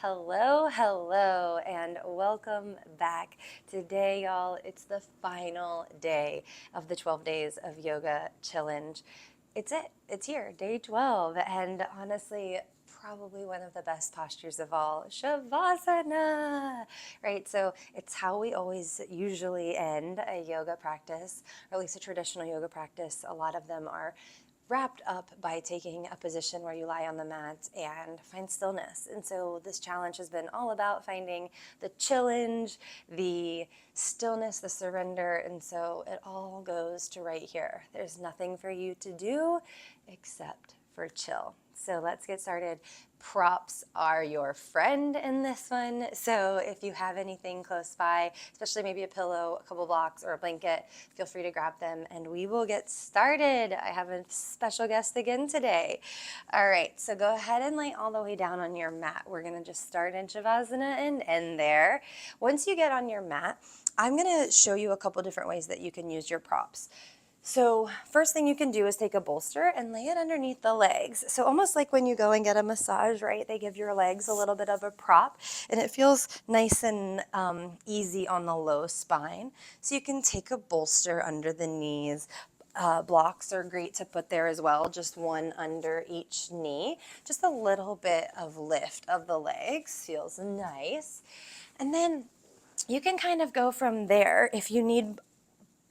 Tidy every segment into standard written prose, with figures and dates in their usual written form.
Hello, hello, and welcome back. Today, y'all, it's the final day of the 12 Days of Yoga Challenge. It's here, day 12, and honestly, probably one of the best postures of all, Shavasana, right? So it's how we always usually end a yoga practice, or at least a traditional yoga practice. A lot of them are wrapped up by taking a position where you lie on the mat and find stillness. And so this challenge has been all about finding the challenge, the stillness, the surrender. And so it all goes to right here. There's nothing for you to do except for chill. So let's get started. Props are your friend in this one. So if you have anything close by, especially maybe a pillow, a couple blocks, or a blanket, feel free to grab them and we will get started. I have a special guest again today. All right, so go ahead and lay all the way down on your mat. We're gonna just start in Shavasana and end there. Once you get on your mat, I'm gonna show you a couple different ways that you can use your props. So first thing you can do is take a bolster and lay it underneath the legs. So almost like when you go and get a massage, right? They give your legs a little bit of a prop and it feels nice and easy on the low spine. So you can take a bolster under the knees. Blocks are great to put there as well, just one under each knee. Just a little bit of lift of the legs feels nice. And then you can kind of go from there if you need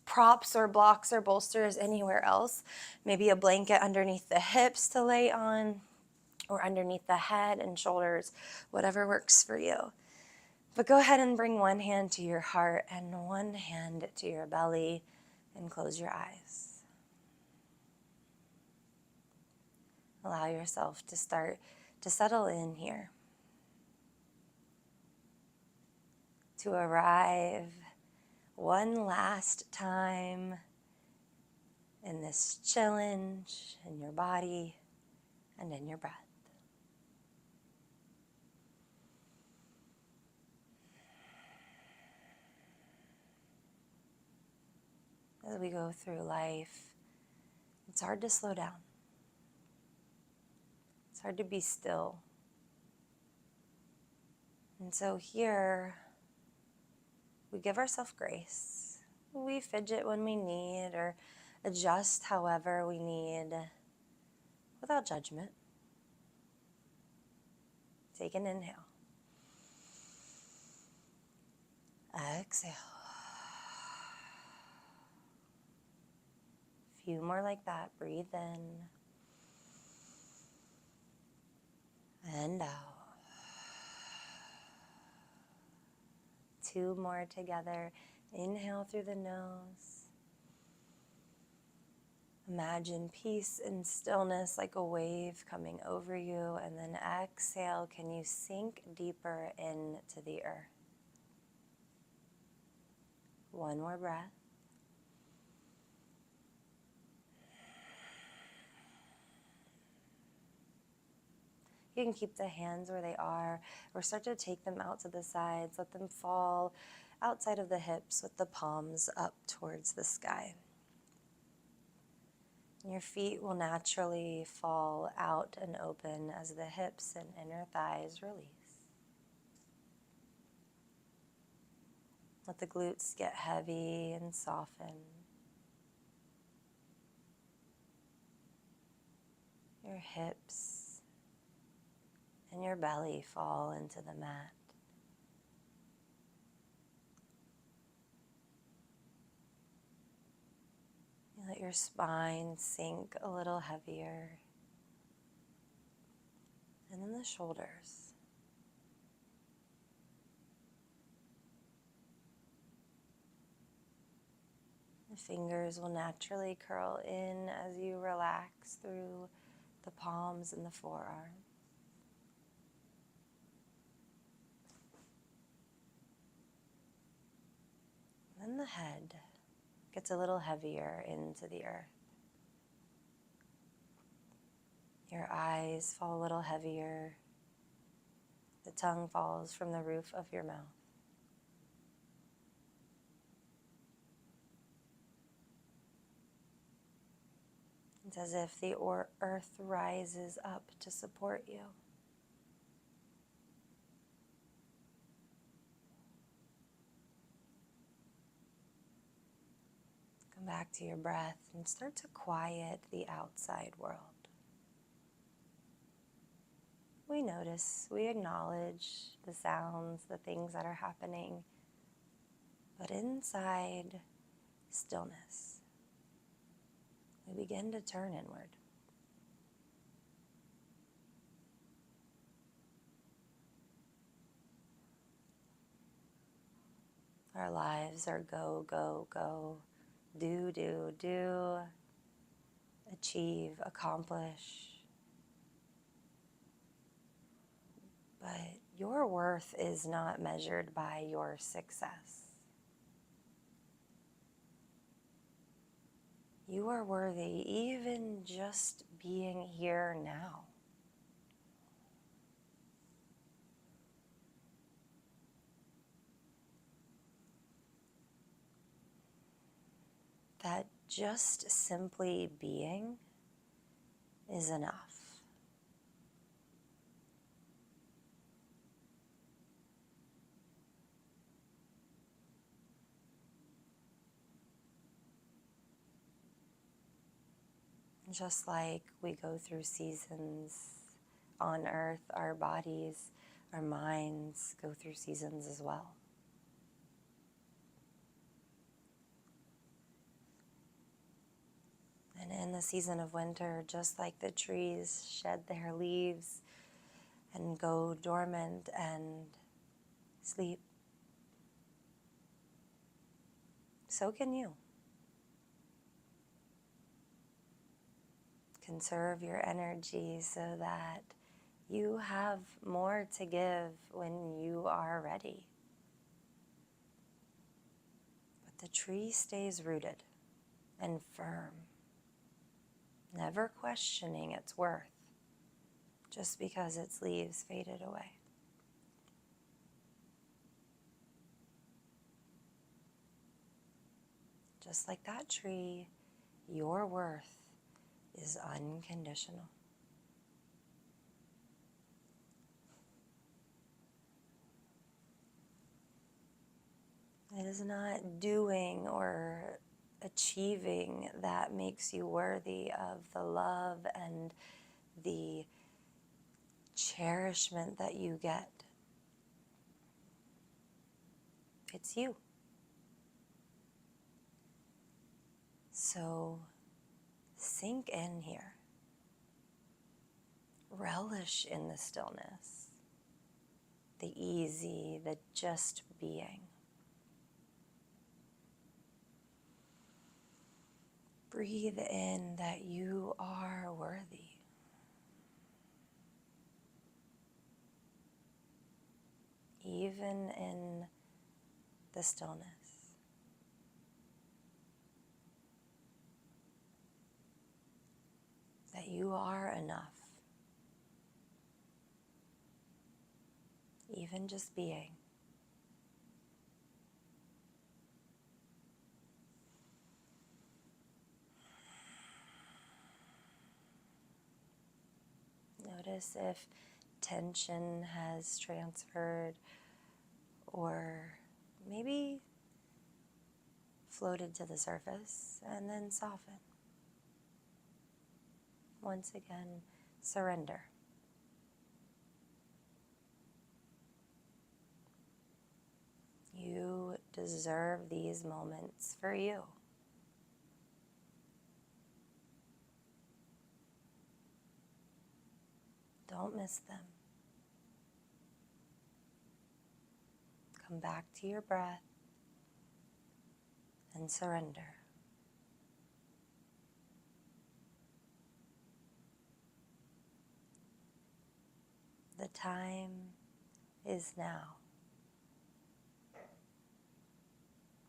props or blocks or bolsters anywhere else. Maybe a blanket underneath the hips to lay on or underneath the head and shoulders, whatever works for you. But go ahead and bring one hand to your heart and one hand to your belly and close your eyes. Allow yourself to start to settle in here, to arrive one last time in this challenge in your body and in your breath. As we go through life, it's hard to slow down. It's hard to be still. And so here, we give ourselves grace. We fidget when we need or adjust however we need without judgment. Take an inhale. Exhale. A few more like that. Breathe in and out. Two more together. Inhale through the nose. Imagine peace and stillness like a wave coming over you. And then exhale, can you sink deeper into the earth? One more breath. You can keep the hands where they are or start to take them out to the sides. Let them fall outside of the hips with the palms up towards the sky. Your feet will naturally fall out and open as the hips and inner thighs release. Let the glutes get heavy and soften. Your hips and your belly fall into the mat. You let your spine sink a little heavier. And then the shoulders. The fingers will naturally curl in as you relax through the palms and the forearms. Then the head gets a little heavier into the earth. Your eyes fall a little heavier. The tongue falls from the roof of your mouth. It's as if the earth rises up to support you. back to your breath and start to quiet the outside world. We notice, we acknowledge the sounds, the things that are happening, but inside stillness, we begin to turn inward. Our lives are go, go, go, do, do, do, achieve, accomplish. But your worth is not measured by your success. You are worthy even just being here now. That just simply being is enough. Just like we go through seasons on earth, our bodies, our minds go through seasons as well. And in the season of winter, just like the trees shed their leaves and go dormant and sleep, so can you. Conserve your energy so that you have more to give when you are ready. But the tree stays rooted and firm, never questioning its worth just because its leaves faded away. Just like that tree, your worth is unconditional. It is not doing or achieving that makes you worthy of the love and the cherishment that you get. It's you. So sink in here. Relish in the stillness, the easy, the just being. Breathe in that you are worthy. Even in the stillness. That you are enough. Even just being. Notice if tension has transferred or maybe floated to the surface and then soften. Once again, surrender. You deserve these moments for you. Don't miss them. Come back to your breath and surrender. The time is now.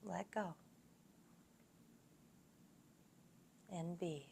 Let go and be.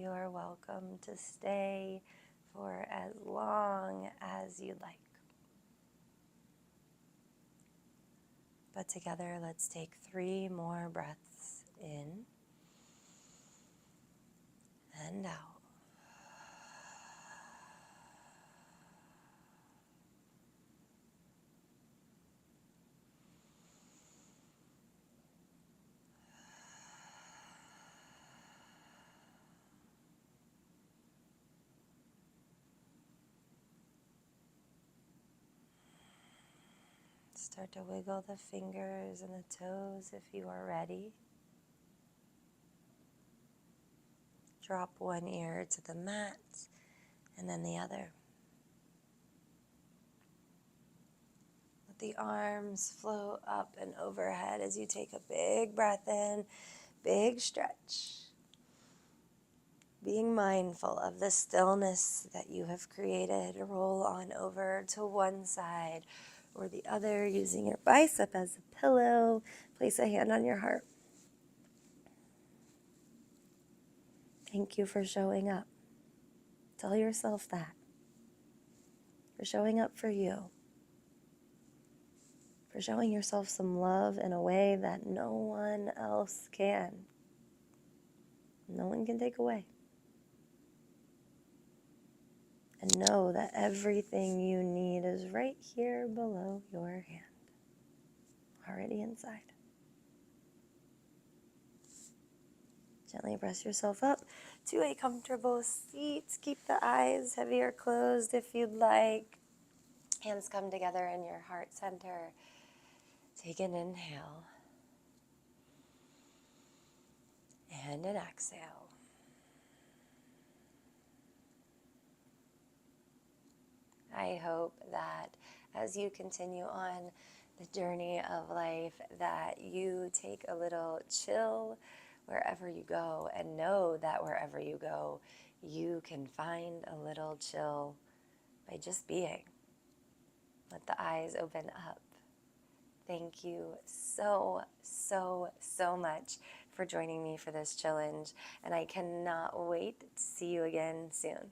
You are welcome to stay for as long as you'd like. But together, let's take 3 more breaths in and out. Start to wiggle the fingers and the toes if you are ready. Drop one ear to the mat and then the other. Let the arms float up and overhead as you take a big breath in, big stretch. Being mindful of the stillness that you have created. Roll on over to one side or the other, using your bicep as a pillow. Place a hand on your heart. Thank you for showing up. Tell yourself that. For showing up for you. For showing yourself some love in a way that no one else can. No one can take away. And know that everything you need is right here below your hand. Already inside. Gently press yourself up to a comfortable seat. Keep the eyes heavy or closed if you'd like. Hands come together in your heart center. Take an inhale. And an exhale. I hope that as you continue on the journey of life, that you take a little chill wherever you go, and know that wherever you go, you can find a little chill by just being. Let the eyes open up. Thank you so, so, so much for joining me for this challenge, and I cannot wait to see you again soon.